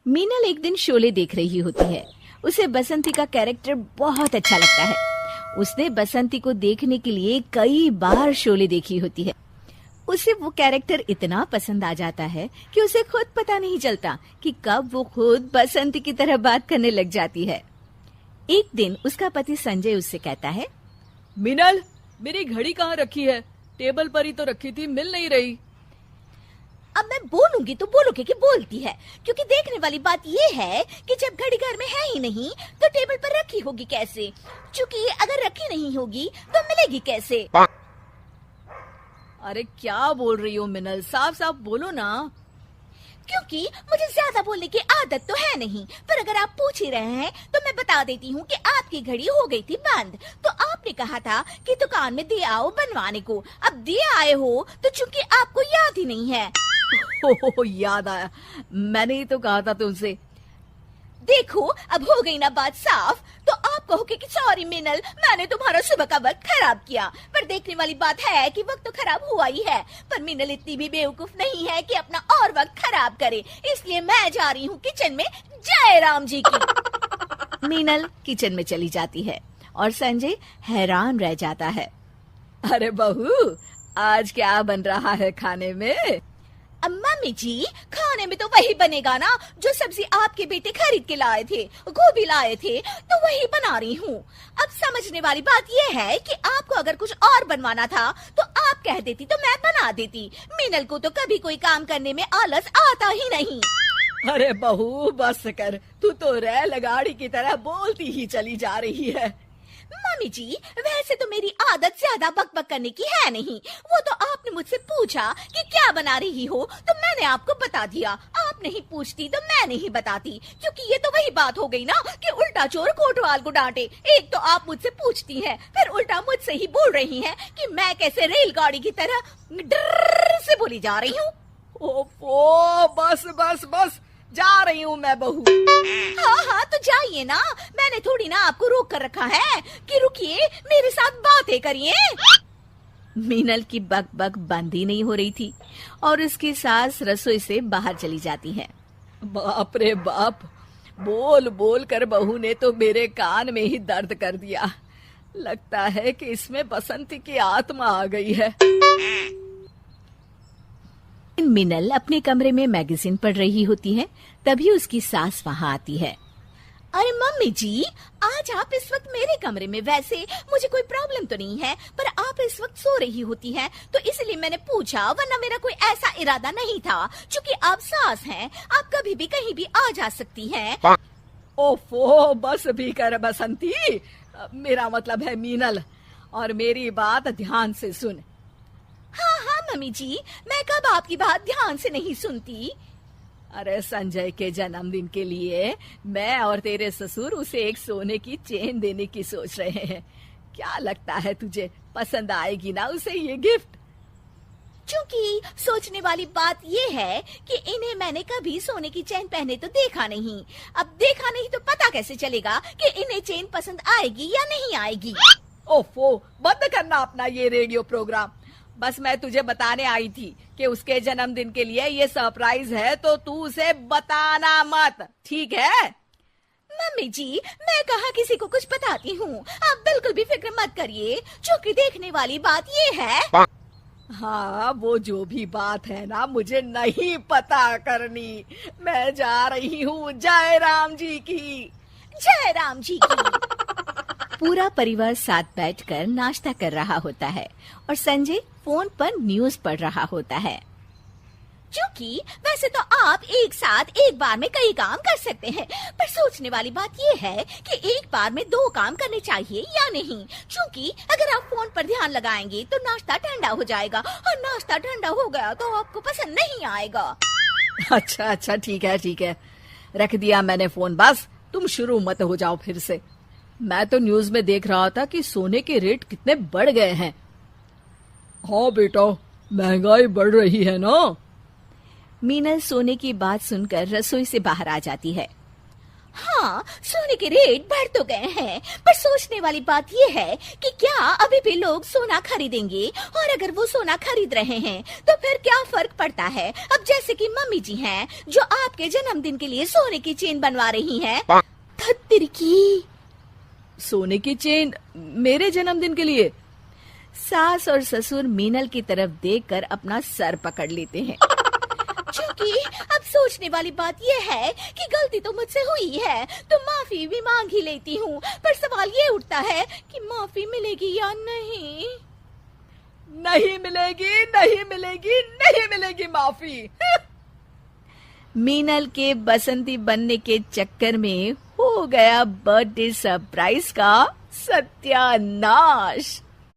मीनल एक दिन शोले देख रही होती है। उसे बसंती का कैरेक्टर बहुत अच्छा लगता है। उसने बसंती को देखने के लिए कई बार शोले देखी होती है। उसे वो कैरेक्टर इतना पसंद आ जाता है कि उसे खुद पता नहीं चलता कि कब वो खुद बसंती की तरह बात करने लग जाती है। एक दिन उसका पति संजय उससे कहता है, मीनल, मेरी घड़ी कहाँ रखी है? टेबल पर ही तो रखी थी, मिल नहीं रही। अब मैं बोलूंगी तो बोलोगे कि बोलती है, क्योंकि देखने वाली बात ये है कि जब घड़ी घर में है ही नहीं तो टेबल पर रखी होगी कैसे? क्योंकि अगर रखी नहीं होगी तो मिलेगी कैसे? अरे क्या बोल रही हो मिनल, साफ साफ बोलो ना। क्योंकि मुझे ज्यादा बोलने की आदत तो है नहीं, पर अगर आप पूछ ही रहे हैं तो मैं बता देती हूँ कि आपकी घड़ी हो गई थी बंद। तो आपने कहा था कि दुकान में दे आओ बनवाने को। अब दे आए हो तो चूंकि आपको याद ही नहीं है। हो याद आया, मैंने ही तो कहा था तुमसे। देखो अब हो गई ना बात साफ। तो आप कहोगे कि सॉरी मिनल, मैंने तुम्हारा सुबह का वक्त खराब किया। पर देखने वाली बात है कि वक्त तो खराब हुआ ही है, पर मिनल इतनी भी बेवकूफ नहीं है कि अपना और वक्त खराब करे। इसलिए मैं जा रही हूँ किचन में। जय राम जी की। मीनल किचन में चली जाती है और संजय हैरान रह जाता है। अरे बहू, आज क्या बन रहा है खाने में? मम्मी जी, खाने में तो वही बनेगा ना जो सब्जी आपके बेटे खरीद के लाए थे, गोभी लाए थे, तो वही बना रही हूँ। अब समझने वाली बात ये है कि आपको अगर कुछ और बनवाना था तो आप कह देती तो मैं बना देती। मिनल को तो कभी कोई काम करने में आलस आता ही नहीं। अरे बहू बस कर, तू तो रेल गाड़ी की तरह बोलती ही चली जा रही है। मम्मी जी, वैसे तो मेरी आदत ज्यादा बकबक करने की है नहीं। वो तो आपने मुझसे पूछा कि क्या बना रही हो तो मैंने आपको बता दिया। आप नहीं पूछती तो मैं नहीं बताती, क्योंकि ये तो वही बात हो गई ना कि उल्टा चोर कोतवाल को डांटे। एक तो आप मुझसे पूछती हैं, फिर उल्टा मुझसे ही बोल रही हैं कि मैं कैसे रेलगाड़ी की तरह डर से बोली जा रही हूँ। ओफो, बस बस बस, जा रही हूँ मैं बहू। हाँ हाँ तो जाइए ना, मैंने थोड़ी ना आपको रोक कर रखा है कि रुकिए मेरे साथ बातें करिए। मीनल की बक बक बंद ही नहीं हो रही थी और उसकी सास रसोई से बाहर चली जाती है। बाप रे बाप, बोल बोल कर बहू ने तो मेरे कान में ही दर्द कर दिया। लगता है कि इसमें बसंती की आत्मा आ गई है। मिनल अपने कमरे में मैगजीन पढ़ रही होती है, तभी उसकी सास वहाँ आती है। अरे मम्मी जी, आज आप इस वक्त मेरे कमरे में, वैसे मुझे कोई प्रॉब्लम तो नहीं है, पर आप इस वक्त सो रही होती हैं, तो इसलिए मैंने पूछा, वरना मेरा कोई ऐसा इरादा नहीं था। क्योंकि आप सास हैं, आप कभी भी कहीं भी आ जा सकती हैं। ओफो, बस भी कर बसंती, मेरा मतलब है मीनल, और मेरी बात ध्यान से सुन। हाँ हाँ मम्मी जी, मैं कब आपकी बात ध्यान से नहीं सुनती। अरे संजय के जन्मदिन के लिए मैं और तेरे ससुर उसे एक सोने की चेन देने की सोच रहे हैं। क्या लगता है तुझे, पसंद आएगी ना उसे ये गिफ्ट? क्योंकि सोचने वाली बात ये है कि इन्हें मैंने कभी सोने की चेन पहने तो देखा नहीं। अब देखा नहीं तो पता कैसे चलेगा कि इन्हें चेन पसंद आएगी या नहीं आएगी। ओफो, बंद करना अपना ये रेडियो प्रोग्राम। बस मैं तुझे बताने आई थी कि उसके जन्मदिन के लिए ये सरप्राइज है, तो तू उसे बताना मत, ठीक है? मम्मी जी, मैं कहाँ किसी को कुछ बताती हूँ, आप बिल्कुल भी फिक्र मत करिए। क्योंकि देखने वाली बात ये है। हाँ, वो जो भी बात है ना, मुझे नहीं पता करनी। मैं जा रही हूँ। जय राम जी की। जय राम जी की। पूरा परिवार साथ बैठकर नाश्ता कर रहा होता है और संजय फोन पर न्यूज पढ़ रहा होता है। क्योंकि वैसे तो आप एक साथ एक बार में कई काम कर सकते हैं, पर सोचने वाली बात ये है कि एक बार में 2 काम करने चाहिए या नहीं। क्योंकि अगर आप फोन पर ध्यान लगाएंगे तो नाश्ता ठंडा हो जाएगा, और नाश्ता ठंडा हो गया तो आपको पसंद नहीं आएगा। अच्छा अच्छा, ठीक है, रख दिया मैंने फोन। बस तुम शुरू मत हो जाओ फिर से। मैं तो न्यूज में देख रहा था कि सोने के रेट कितने बढ़ गए हैं। हाँ बेटा, महंगाई बढ़ रही है ना। मीनल सोने की बात सुनकर रसोई से बाहर आ जाती है। हाँ, सोने के रेट बढ़ तो गए हैं, पर सोचने वाली बात यह है कि क्या अभी भी लोग सोना खरीदेंगे, और अगर वो सोना खरीद रहे हैं तो फिर क्या फर्क पड़ता है। अब जैसे कि मम्मी जी हैं जो आपके जन्मदिन के लिए सोने की चेन बनवा रही हैं। धत्तिर की। सोने की चेन मेरे जन्मदिन के लिए? सास और ससुर मीनल की तरफ देखकर अपना सर पकड़ लेते हैं। क्योंकि अब सोचने वाली बात यह है कि गलती तो मुझसे हुई है, तो माफी भी मांग ही लेती हूँ, पर सवाल ये उठता है कि माफी मिलेगी या नहीं। नहीं मिलेगी, नहीं मिलेगी, नहीं मिलेगी माफी। मीनल के बसंती बनने के चक्कर में हो गया बर्थडे सरप्राइज का सत्यानाश।